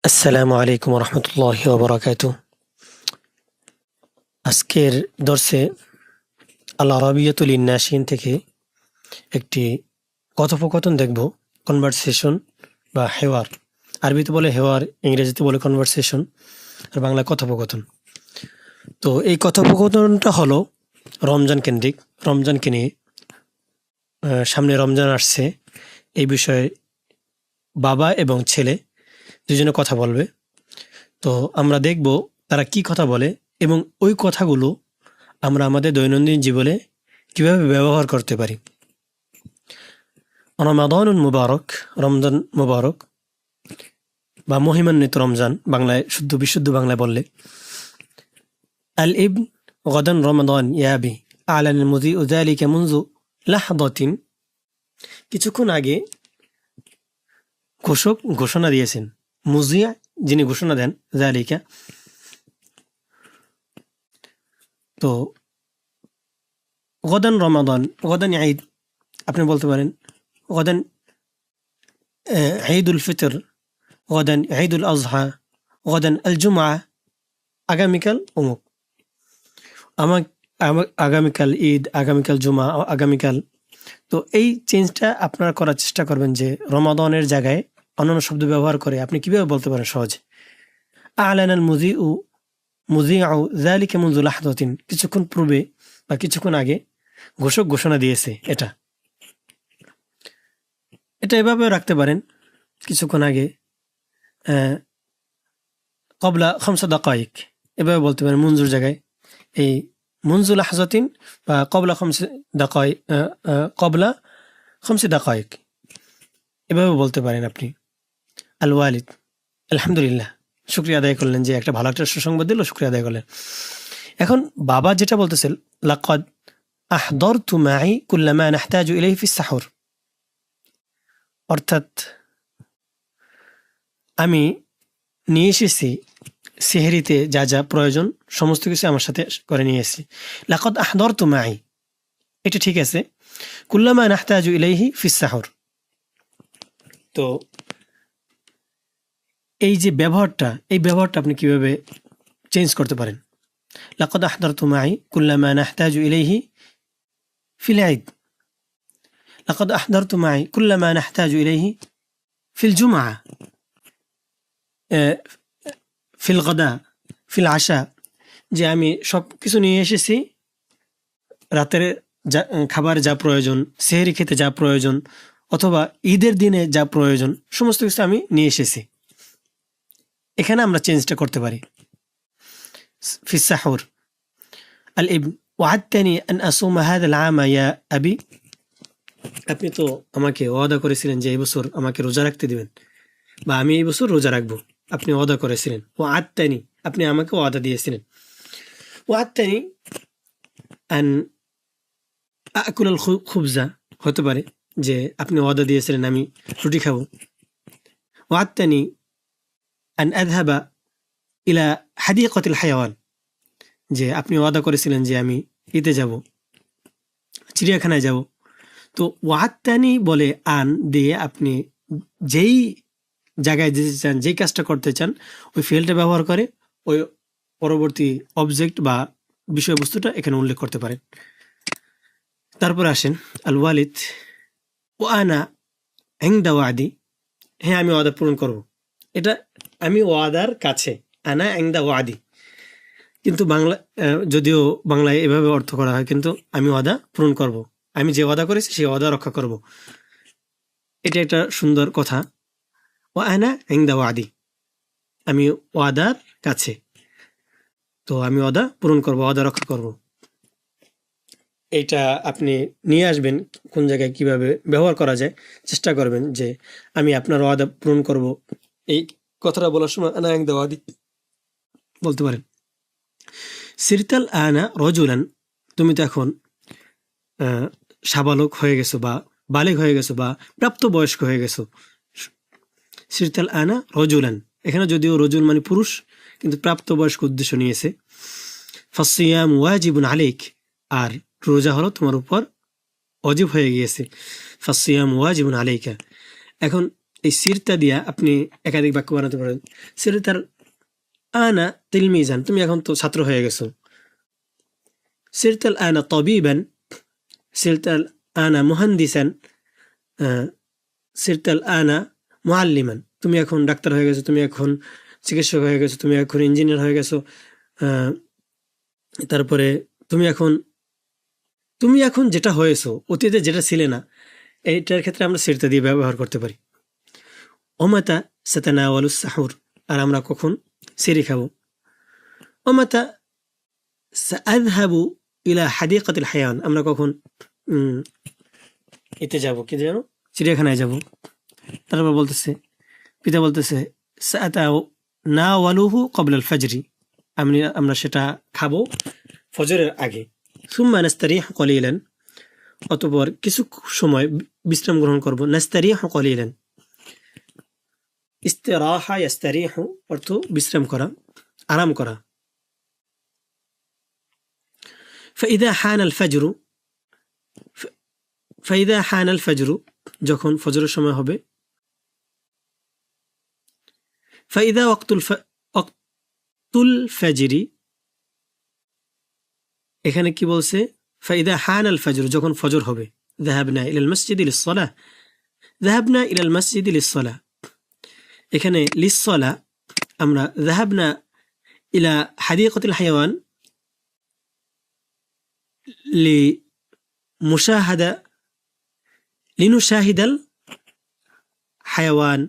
আসসালামু আলাইকুম রহমতুল্লাহি ওবরাকাতু। আজকের দর্শে আল আরাবিয়াতুল ইন্নাশিন থেকে একটি কথোপকথন দেখব। কনভারসেশন বা হেওয়ার। আরবিতে বলে হেওয়ার, ইংরেজিতে বলে কনভারসেশন, আর বাংলা কথোপকথন। তো এই কথোপকথনটা হলো রমজান কেন্দ্রিক। রমজানকে নিয়ে, সামনে রমজান আসছে, এই বিষয়ে বাবা এবং ছেলে দুজনে কথা বলবে। তো আমরা দেখব তারা কি কথা বলে এবং ওই কথাগুলো আমরা আমাদের দৈনন্দিন জীবনে কিভাবে ব্যবহার করতে পারি। রমাদানুন মুবারক, রমজান মুবারক বা মহিমান্বিত রমজান, বাংলায় শুদ্ধ বিশুদ্ধ বাংলায় বললে আল ইবন গদান রমাদান ইয়াবি আলান মুজি উজালিকা মুনজু লাহদাতিন। কিছুক্ষণ আগে ঘোষক ঘোষণা দিয়েছেন, মুজিয়া যিনি ঘোষণা দেন, জালিকা। তো গদান রমাদান, গদান ঈদ, আপনি বলতে পারেন গদান ঈদুল ফিতর, গদান ঈদুল আজহা, গদান আল জুমআ, আগামীকাল অমুক। আগামীকাল ঈদ, আগামীকাল জুমা, আগামীকাল। তো এই চেঞ্জটা আপনারা করার চেষ্টা করবেন যে রমাদানের জায়গায় অন্যান্য শব্দ ব্যবহার করে আপনি কিভাবে বলতে পারেন সহজে। আলান আল মুজিউ যালিকা মুনযু লাহদাতিন, কিছুক্ষণ পূর্বে বা কিছুক্ষণ আগে ঘোষক ঘোষণা দিয়েছে। এটা এভাবে রাখতে পারেন। কিছুক্ষণ আগে কবলা খামসা দাকাইক, এভাবে বলতে পারেন মুনজুর জায়গায় এই মুনজু লাহজাতিন বা কবলা খামসে দাকাইক, কবলা খামসে দাকাইক, এভাবে বলতে পারেন আপনি। আল ওয়ালিদ, আলহামদুলিল্লাহ, শুকরিয়া আদায় করলেন যে একটা ভালো একটা সুসংবাদ দিল, শুকরিয়া আদায় করলেন। এখন বাবা যেটা বলতেছেন, লাকাদ আহদারতু মাই কুল্লামা নাহতাজু ইলাইহি ফিস সাহুর, অর্থাৎ আমি নিয়ে এসেছি সেহরিতে যা যা প্রয়োজন সমস্ত কিছু আমার সাথে করে নিয়ে এসেছি। লাকাদ আহদারতু মাই, এটা ঠিক আছে। কুল্লামা নাহতাজু ইলাইহি ফিস সাহুর, তো এই যে ব্যবহারটা, এই ব্যবহারটা আপনি কিভাবে চেঞ্জ করতে পারেন। লাকাদ আহদারতু মাই কুল্লামা নাহতাজু ইলাইহি ফিল ঈদ, লাকাদ আহদারতু মাই কুল্লামা নাহতাজু ইলাইহি ফিল জুমআ, ফিল গদা, ফিল আশা, যে আমি সব কিছু নিয়ে এসেছি, রাতের যা খাবার যা প্রয়োজন, সেহরি খেতে যা প্রয়োজন, অথবা ঈদের দিনে যা প্রয়োজন, সমস্ত কিছু আমি নিয়ে এসেছি। এখানে আমরা চেঞ্জটা করতে পারি। ফিস সাহুর আল ইবন ওয়া'আদতানি আন আসুমা হাযাল আমা ইয়া আবি, আপনি তো আমাকে ওয়াদা করেছিলেন যে এই বছর আমাকে রোজা রাখতে দিবেন, বা আমি এই বছর রোজা রাখবো। আপনি ওয়াদা করেছিলেন। ওয়া'আদতানি, আপনি আমাকে ওয়াদা দিয়েছিলেন। ওয়া'আদতানি আন আকুলাল খুবজা, হতে পারে যে আপনি ওয়াদা দিয়েছিলেন আমি রুটি খাবো। ওয়া'আদতানি আন আযহাবা ইলা হাদিকাতিল হায়াওয়ান, যে আপনি ওয়াদা করেছিলেন যে আমি ঈদে যাব, চিড়িয়াখানায় যাব। তো ওয়া'আদতানি বলে আন দিয়ে আপনি যেই জায়গায় যেতে চান, যেই কাজটা করতে চান, ওই ফিল্ডটা ব্যবহার করে ওই পরবর্তী অবজেক্ট বা বিষয়বস্তুটা এখানে উল্লেখ করতে পারেন। তারপরে আসেন আল ওয়ালিদ ও আনা ইনদা ওয়াদি, হ্যাঁ আমি ওয়াদা পূরণ করব। এটা আমি ওয়াদার কাছে, আনা ইনদা ওয়াদি, কিন্তু বাংলা, যদিও বাংলায় এভাবে অর্থ করা হয়, কিন্তু আমি ওয়াদা পূরণ করব, আমি যে ওয়াদা করেছি সেই ওয়াদা রক্ষা করব। এটা একটা সুন্দর কথা। ও আনা ইনদা ওয়াদি, আমি ওয়াদার কাছে, তো আমি ওয়াদা পূরণ করব, ওয়াদা রক্ষা করব। এইটা আপনি নিয়ে আসবেন কোন জায়গায় কিভাবে ব্যবহার করা যায়, চেষ্টা করবেন যে আমি আপনার ওয়াদা পূরণ করব। এই কথাটা বলার সময় আনা ইনদা ওয়াদি বলতে পারেন। সিরতাল আনা রজুলান, তুমি তো এখন সাবালক হয়ে গেছো বা বালেগ হয়ে গেছো বা প্রাপ্তবয়স্ক হয়ে গেছো। সিরতাল আনা রজুলান, এখানে যদিও রজুল মানে পুরুষ, কিন্তু প্রাপ্তবয়স্ক উদ্দেশ্য নিয়েছে। ফাসসিয়াম ওয়াজিবুন আলাইক, আর রোজা হলো তোমার উপর ওয়াজিব হয়ে গিয়েছে। ফাসসিয়াম ওয়াজিবুন আলাইকা, এখন এই সিরতা দিয়া আপনি একাধিক বাক্য বানাতে পারেন। সিরতাল আনা তিলমিজান, তুমি এখন তো ছাত্র হয়ে গেছো। সিরতাল আনা তবিবান, সিরতাল আনা মুহান্দিসান, সিরতাল আনা মুআল্লিমান, তুমি এখন ডাক্তার হয়ে গেছো, তুমি এখন চিকিৎসক হয়ে গেছো, তুমি এখন ইঞ্জিনিয়ার হয়ে গেছো। তারপরে তুমি এখন যেটা হয়েছো, অতীতে যেটা ছিলে না, এইটার ক্ষেত্রে আমরা সিরতা দিয়ে ব্যবহার করতে পারি। ওমাতা সাতানাওয়ালুস সাহুর, আর আমরা কখন সিরি খাবো। ওমাতা সাআযহাবু ইলা হাদিকাতিল হায়াওয়ান, আমরা কখন এতে যাব, কি জানো, চিড়িয়াখানায় যাব। তারপর বলতেছে, পিতা বলতেছে সাআতানাওয়ালুহু ক্বাবলাল ফাজরি, আমরা সেটা খাবো ফজরের আগে। সুম্মা নাস্তারিহু কলিলান, অতঃপর কিছু সময় বিশ্রাম গ্রহণ করব। নাস্তারিহু কলিলান, ইস্তিরাহা ইয়াস্তারিহু অর্থ বিশ্রাম করা, আরাম করা। ফাইদা হানাল ফাজরু, ফাইদা হানাল ফাজরু, যখন ফজরের সময় হবে। ফাইদা ওয়াক্তুল ফাজরি, এখানে কি বলছে, ফাইদা হানাল ফাজরু, যখন ফজর হবে। যাহাবনা ইলাল মসজিদি লিস-সালাহ, যাহাবনা ইলাল মসজিদি লিস-সালাহ, এখানে লিস-সালাহ আমরা যাহাবনা ইলা হাদিকাতিল হায়াওয়ান লিনুশাহিদাল হায়াওয়ান।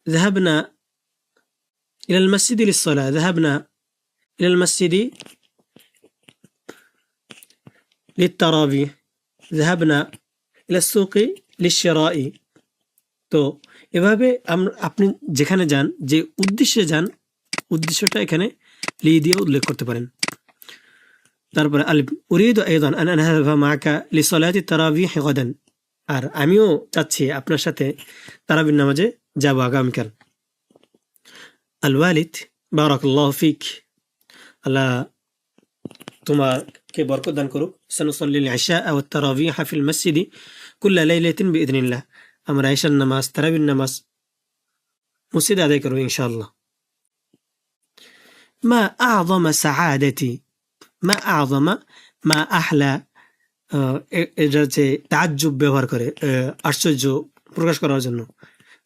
ذهبنا إلى المسجد للصلاة، ذهبنا إلى المسجد للتراويح، ذهبنا إلى السوق للشراء। তো এভাবে আপনি যেখানে যান, যে উদ্দেশ্যে যান, উদ্দেশ্যটা এখানে লি দিয়ে উল্লেখ করতে পারেন। তারপরে উরিদু আইদান আন আযহাবা মাআকা লিসালাতি তারাবিহ গাদান, আর আমিও চাচ্ছি আপনার সাথে তারাবির নামাজে যাব আগামীকাল। আল ওয়ালিদ বারাকাল্লাহু ফিক, আল্লাহ তোমাকে বরকত দান করুক। সানুসাল্লিল ইশা ওয়াত তারাবিহ ফিল মসজিদি কুল্লা লাইলাতিন বিইذنিল্লাহ, আমরা ইশার নামাজ, তারাবির নামাজ মসজিদে আদায় করব ইনশাআল্লাহ। মা আযমা সাআদাতি, মা আযমা, মা আহলা, এটা হচ্ছে তাজ্জুব ব্যবহার করে আশ্চর্য প্রকাশ করার জন্য।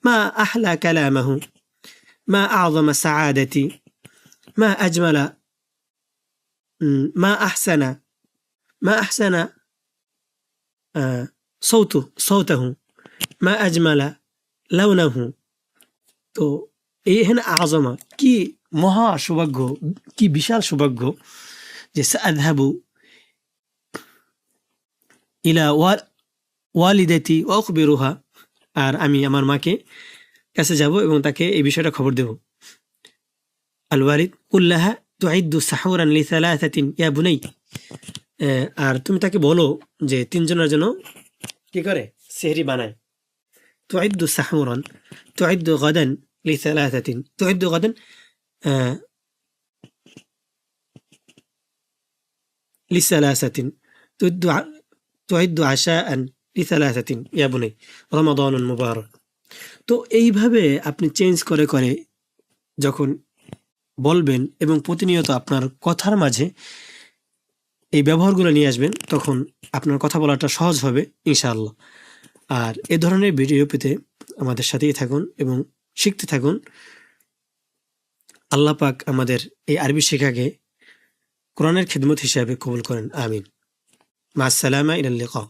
মা আহলা কালামাহু, মা আযমা সাআদাতি, মা আজমালা, মা আহসানা, মা আহসানা সৌতাহু, মা আজমালা লাউনাহু। তো এই এখানে আযমা, কি মহা সৌভাগ্য, কি বিশাল সৌভাগ্য যে সাআযহাবু ইলা ওয়ালিদাতি ওয়া আখবিরুহা, আর আমি আমার মাকে কাছে যাব এবং তাকে এই বিষয়টা খবর দেব। আল ওয়ালিদ কুল্লাহা তুইদ্দু সাহুরান লিসালাসাতিন ইয়া বুনাই, আর তুমি তাকে বলো যে তিনজনের জন্য কি করে সেহরি বানায়। তুইদ্দু সাহুরান, তুইদ্দু গাদান লিসালাসাতিন, তুইদ্দু গাদান লিসালাসাতিন, তুইদ্দু আশাআন লিসালাসাতিন ইয়া বুনাই রমাদানুন মুবারক। তো এইভাবে আপনি চেঞ্জ করে করে যখন বলবেন এবং প্রতিনিয়ত আপনার কথার মাঝে এই ব্যবহারগুলো নিয়ে আসবেন, তখন আপনার কথা বলাটা সহজ হবে ইনশাআল্লাহ। আর এ ধরনের ভিডিও পেতে আমাদের সাথেই থাকুন এবং শিখতে থাকুন। আল্লাহ পাক আমাদের এই আরবি শেখাকে কোরআনের খিদমত হিসাবে কবুল করেন, আমিন। মা আসসালামা ইলাল লিকা।